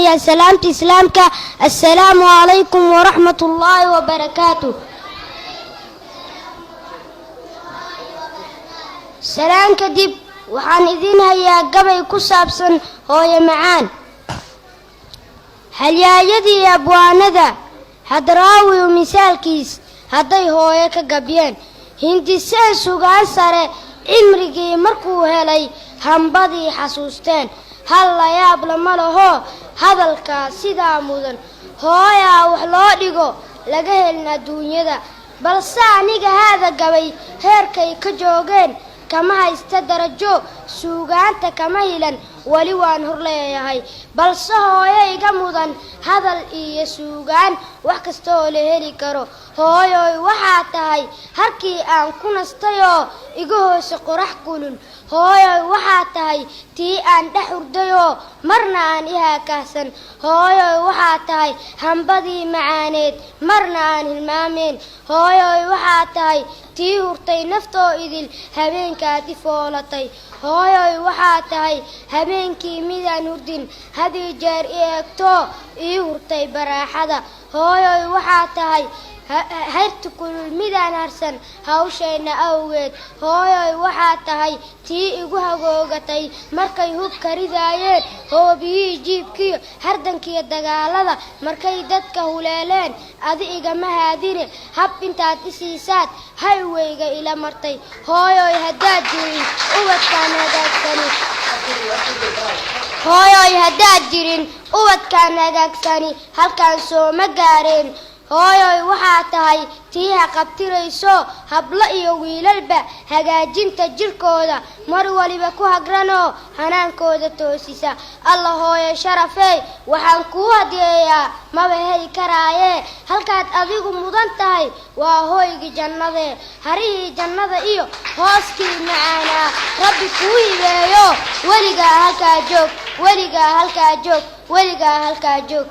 يا سلامة إسلامك. السلام عليكم ورحمة الله وبركاته. سلام كدب waxaan idin hayaa gabay ku saabsan hooyo macaan. halyaayadii abwaanada hadraawi misaalkiis hadday hooyo ka gabyeen hindisee sugaan sare cimrigii markuu helay hambadii xasuusteen. hal la yaab lama laho hadalka sidaa mudan hooyaa wax loo dhigo laga helin adduunyada. balse aniga haada gabay heerkay ka joogeen kama haysta darajo suugaanta kama hilan wali waan hor leeyahay. balse hooyo iga mudan hadal iyo suugaan wax kasta oo la heli karo. hooyoy waxaa tahay harkii aan ku nastayoo iga hoose qorax kulul. hooyoy waxaa tahay tii aan dhex hurdayoo marna aan ihaakahsan. hooyoy waxaa tahay hambadii macaaneed marna aan hilmaameen. hooyoy waxaa tahay tii hurtay naftoo idil habeenkaad i foolatay. hooyoy waxaa tahay habeenkii midaan hurdin hadii jeer i eegto ii hurtay baraaxada. hooyoy waxaa tahay hayrta kulul midaan harsan hawshayna awgeed. hooyoy waxaa tahay tii igu hagoogatay markay hubka ridaayeen hoobiyihii jiibkiyo hardankiyo dagaalada markay dadka huleeleen. adi igama haadine hab intaad i siisaad hayweyga ila martay. hooyoy haddaad jirin ubadkaan hagaagsani hooyoy haddaad jirin ubadkaan hagaagsani halkaan sooma gaareen. hooyoy waxaa tahay tii haqabtirayso hablo iyo wiilalba hagaajinta jirkooda mar waliba ku hagranoo hanaankooda toosisa. alla hooyo sharafey waxaan kuu hadiyeeyaa maba heli karaayee halkaad adigu mudan tahay waa hooygii jannadee. harihii jannada iyo hooskii macaanaa rabbi kuu hibeeyo weligaa halkaa joog weligaa halkaa joog weligaa halkaa joog.